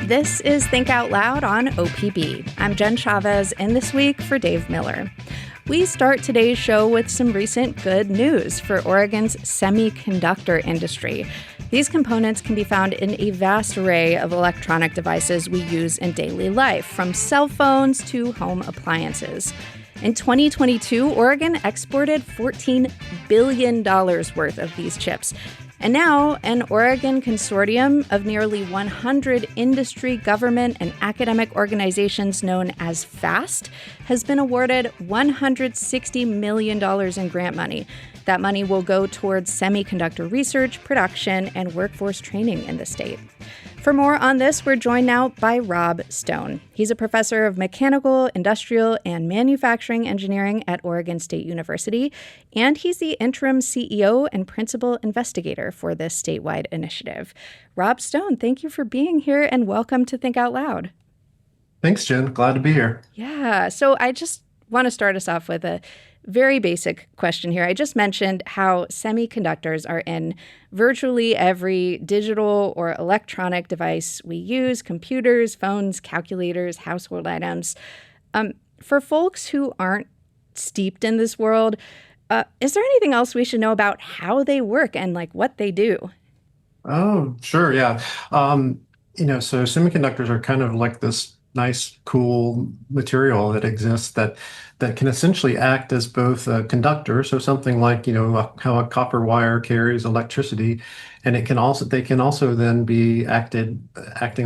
This is Think Out Loud on OPB. I'm Jen Chavez, and this week for Dave Miller. We start today's show with some recent good news for Oregon's semiconductor industry. These components can be found in a vast array of electronic devices we use in daily life, from cell phones to home appliances. In 2022, Oregon exported $14 billion worth of these chips. And now, an Oregon consortium of nearly 100 industry, government, and academic organizations known as FAST has been awarded $160 million in grant money. That money will go towards semiconductor research, production, and workforce training in the state. For more on this, we're joined now by Rob Stone. He's a professor of mechanical, industrial, and manufacturing engineering at Oregon State University, and he's the interim CEO and principal investigator for this statewide initiative. Rob Stone, thank you for being here, and welcome to Think Out Loud. Thanks, Jen. Glad to be here. Yeah, so I just want to start us off with a very basic question here. I just mentioned how semiconductors are in virtually every digital or electronic device we use: computers, phones, calculators, household items. For folks who aren't steeped in this world, is there anything else we should know about how they work and what they do? Oh, sure. Yeah. So semiconductors are kind of like this nice, cool material that exists that can essentially act as both a conductor, so something like, how a copper wire carries electricity, and they can also then be acting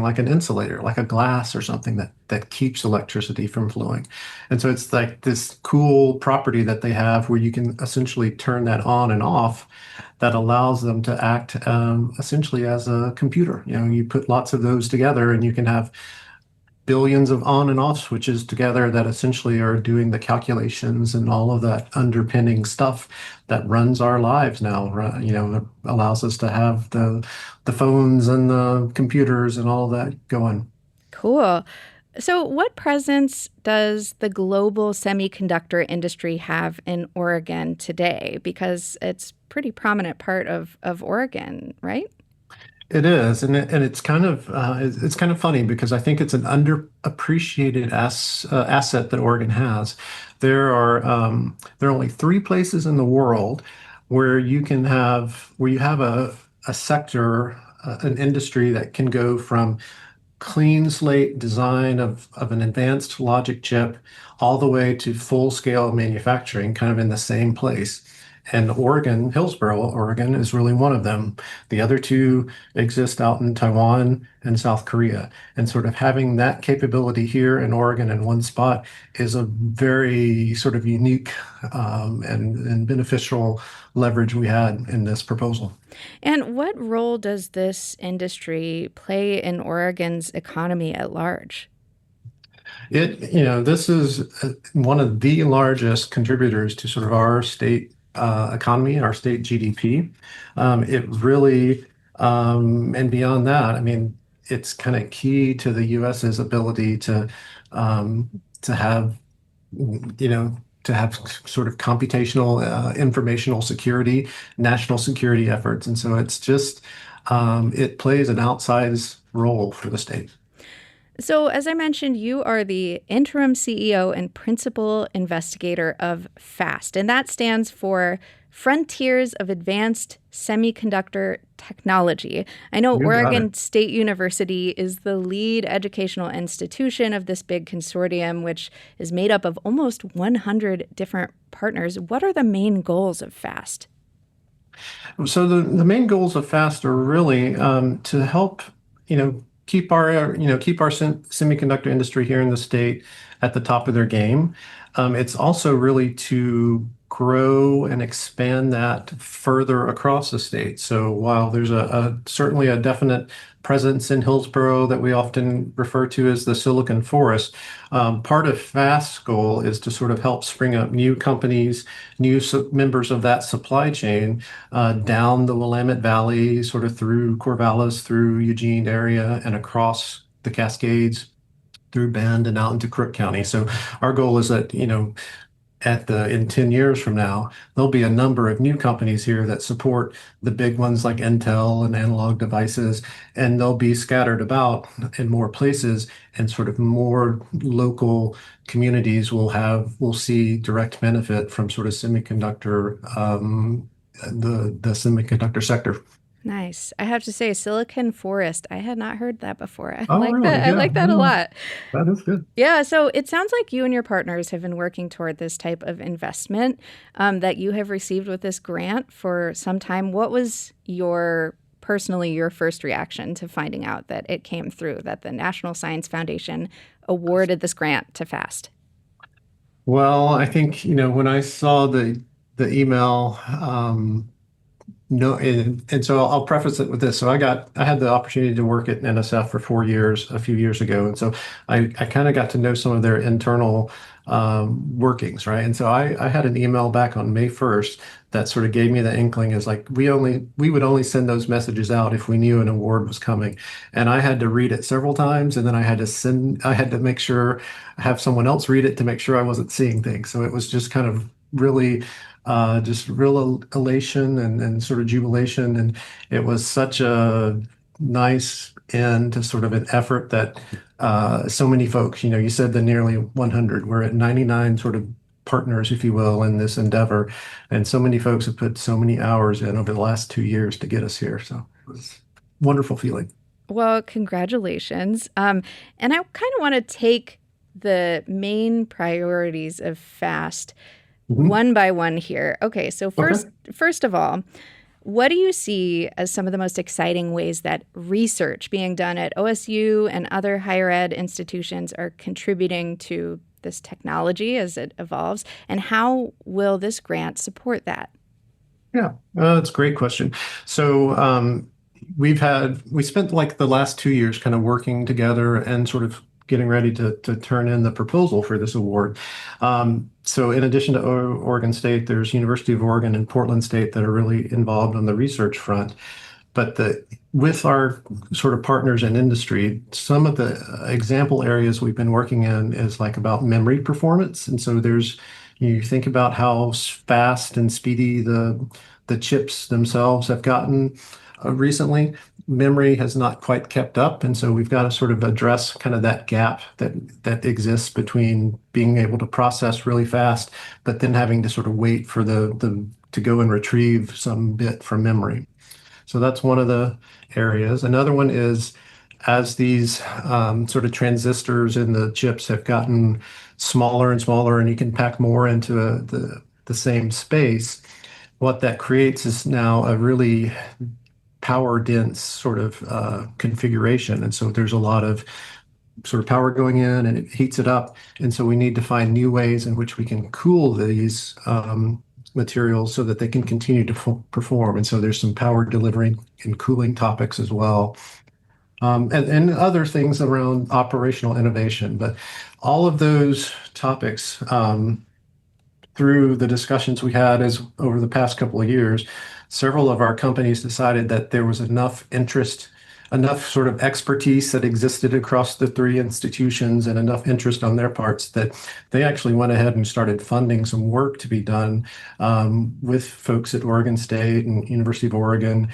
like an insulator, like a glass or something that keeps electricity from flowing. And so it's like this cool property that they have where you can essentially turn that on and off that allows them to act essentially as a computer. You put lots of those together and you can have billions of on and off switches together that essentially are doing the calculations and all of that underpinning stuff that runs our lives now. It allows us to have the phones and the computers and all of that going. Cool. So what presence does the global semiconductor industry have in Oregon today? Because it's a pretty prominent part of Oregon, right? It is, and it's kind of funny because I think it's an underappreciated asset that Oregon has. There are only three places in the world where you have a sector, an industry that can go from clean slate design of an advanced logic chip all the way to full scale manufacturing, kind of in the same place. And Hillsboro, Oregon, is really one of them. The other two exist out in Taiwan and South Korea. And sort of having that capability here in Oregon in one spot is a very sort of unique and beneficial leverage we had in this proposal. And what role does this industry play in Oregon's economy at large? This is one of the largest contributors to sort of our state economy, our state GDP. It really, and beyond that, I mean, it's kind of key to the US's ability to have, to have sort of computational, informational security, national security efforts. And so it plays an outsized role for the state. So, as I mentioned, you are the interim CEO and principal investigator of FAST, and that stands for Frontiers of Advanced Semiconductor Technology. I know Oregon State University is the lead educational institution of this big consortium, which is made up of almost 100 different partners. What are the main goals of FAST? So the main goals of FAST are really to help, keep our semiconductor industry here in the state at the top of their game. It's also really to grow and expand that further across the state. So while there's certainly a definite presence in Hillsboro that we often refer to as the Silicon Forest, part of FAST's goal is to sort of help spring up new companies, members of that supply chain down the Willamette Valley, sort of through Corvallis, through Eugene area, and across the Cascades, through Bend and out into Crook County. So our goal is that, in 10 years from now, there'll be a number of new companies here that support the big ones like Intel and Analog Devices, and they'll be scattered about in more places, and sort of more local communities will see direct benefit from sort of the semiconductor sector. Nice. I have to say, Silicon Forest. I had not heard that before. I Oh, like really? that. I Yeah, like that a yeah, lot. that is good. Yeah. So it sounds like you and your partners have been working toward this type of investment that you have received with this grant for some time. What was your first reaction to finding out that it came through, that the National Science Foundation awarded this grant to FAST? Well, I think, when I saw the email, no, and so I'll preface it with this. So I had the opportunity to work at NSF for 4 years, a few years ago. And so I kind of got to know some of their internal workings, right? And so I had an email back on May 1st that sort of gave me the inkling, is like, we would only send those messages out if we knew an award was coming. And I had to read it several times, and then I had to make sure, have someone else read it to make sure I wasn't seeing things. So it was just kind of really just real elation and sort of jubilation. And it was such a nice end to sort of an effort that so many folks, you said the nearly 100, we're at 99 sort of partners, if you will, in this endeavor. And so many folks have put so many hours in over the last 2 years to get us here. So it was a wonderful feeling. Well, congratulations. And I kind of want to take the main priorities of FAST Mhm. one by one here. Okay, so Okay. first of all, what do you see as some of the most exciting ways that research being done at OSU and other higher ed institutions are contributing to this technology as it evolves? And how will this grant support that? Yeah, that's a great question. So we spent like the last 2 years kind of working together and sort of getting ready to turn in the proposal for this award. So in addition to Oregon State, there's University of Oregon and Portland State that are really involved on the research front. But with our sort of partners in industry, some of the example areas we've been working in is like about memory performance. And so you think about how fast and speedy the chips themselves have gotten recently. Memory has not quite kept up, and so we've got to sort of address kind of that gap that exists between being able to process really fast, but then having to sort of wait for the to go and retrieve some bit from memory. So that's one of the areas. Another one is, as these sort of transistors in the chips have gotten smaller and smaller, and you can pack more into the same space, what that creates is now a really power dense sort of configuration. And so there's a lot of sort of power going in, and it heats it up. And so we need to find new ways in which we can cool these materials so that they can continue to perform. And so there's some power delivery and cooling topics as well. And other things around operational innovation. But all of those topics, through the discussions we had as over the past couple of years, several of our companies decided that there was enough interest, enough sort of expertise that existed across the three institutions, and enough interest on their parts that they actually went ahead and started funding some work to be done with folks at Oregon State and University of Oregon,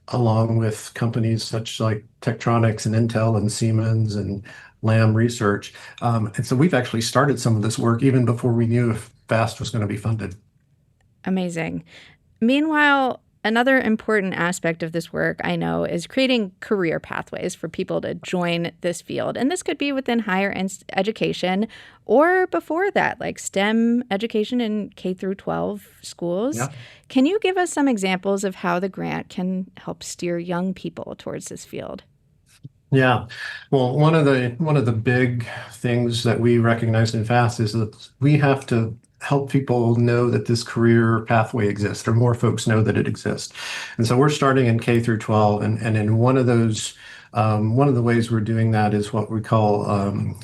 along with companies such like Tektronix and Intel and Siemens and Lam Research. And so we've actually started some of this work even before we knew if FAST was going to be funded. Amazing. Meanwhile, another important aspect of this work I know is creating career pathways for people to join this field. And this could be within higher education or before that, like STEM education in K through 12 schools. Yeah. Can you give us some examples of how the grant can help steer young people towards this field? Yeah. Well, one of the big things that we recognized in FAST is that we have to help people know that this career pathway exists, or more folks know that it exists. And so we're starting in K through 12, and in one of the ways we're doing that is what we call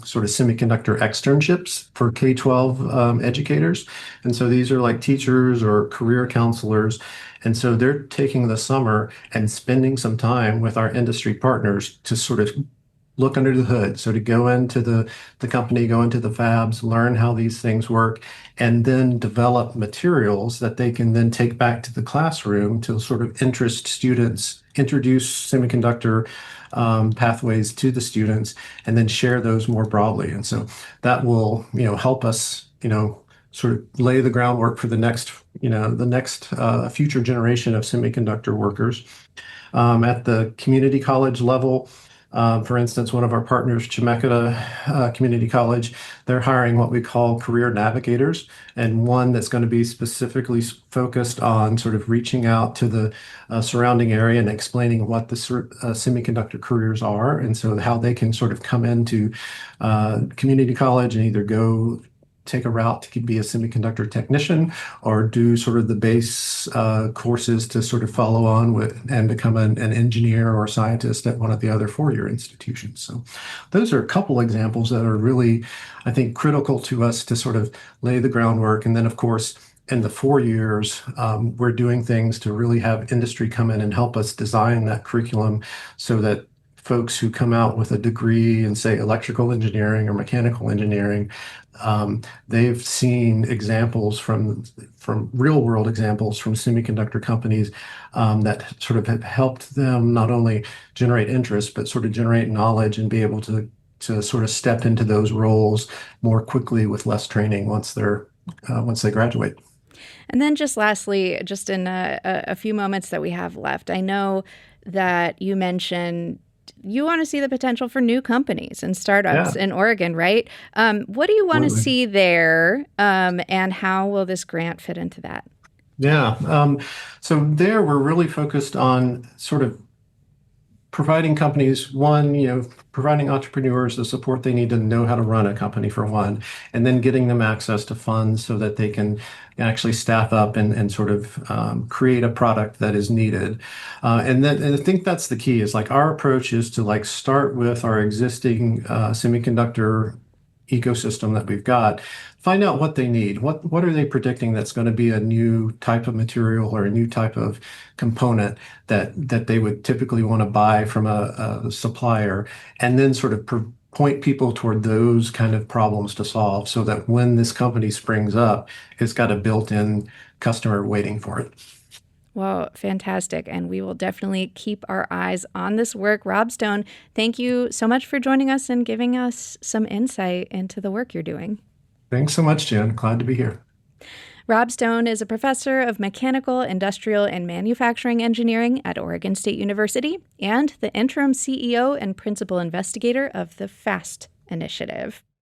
sort of semiconductor externships for K-12 educators. And so these are like teachers or career counselors. And so they're taking the summer and spending some time with our industry partners to sort of look under the hood. So to go into the company, go into the fabs, learn how these things work, and then develop materials that they can then take back to the classroom to sort of interest students, introduce semiconductor pathways to the students, and then share those more broadly. And so that will, help us, sort of lay the groundwork for the next future generation of semiconductor workers. At the community college level, for instance, one of our partners, Chemeketa Community College, they're hiring what we call career navigators, and one that's going to be specifically focused on sort of reaching out to the surrounding area and explaining what the semiconductor careers are, and so how they can sort of come into community college and either go take a route to be a semiconductor technician or do sort of the base courses to sort of follow on with and become an engineer or scientist at one of the other four-year institutions. So those are a couple examples that are really, I think, critical to us to sort of lay the groundwork. And then, of course, in the 4 years, we're doing things to really have industry come in and help us design that curriculum so that folks who come out with a degree in, say, electrical engineering or mechanical engineering, they've seen examples from real world examples from semiconductor companies that sort of have helped them not only generate interest, but sort of generate knowledge and be able to sort of step into those roles more quickly with less training once they graduate. And then just lastly, just in a few moments that we have left, I know that you mentioned you want to see the potential for new companies and startups Yeah, in Oregon, right? What do you want to absolutely. see there, and how will this grant fit into that? Yeah. So there we're really focused on sort of providing companies, one, providing entrepreneurs the support they need to know how to run a company for one, and then getting them access to funds so that they can actually staff up and sort of create a product that is needed. And I think that's the key is like our approach is to like start with our existing semiconductor ecosystem that we've got, find out what they need. What are they predicting that's going to be a new type of material or a new type of component that they would typically want to buy from a supplier, and then sort of point people toward those kind of problems to solve so that when this company springs up, it's got a built-in customer waiting for it. Well, fantastic. And we will definitely keep our eyes on this work. Rob Stone, thank you so much for joining us and giving us some insight into the work you're doing. Thanks so much, Jen. Glad to be here. Rob Stone is a professor of mechanical, industrial, and manufacturing engineering at Oregon State University and the interim CEO and principal investigator of the FAST initiative.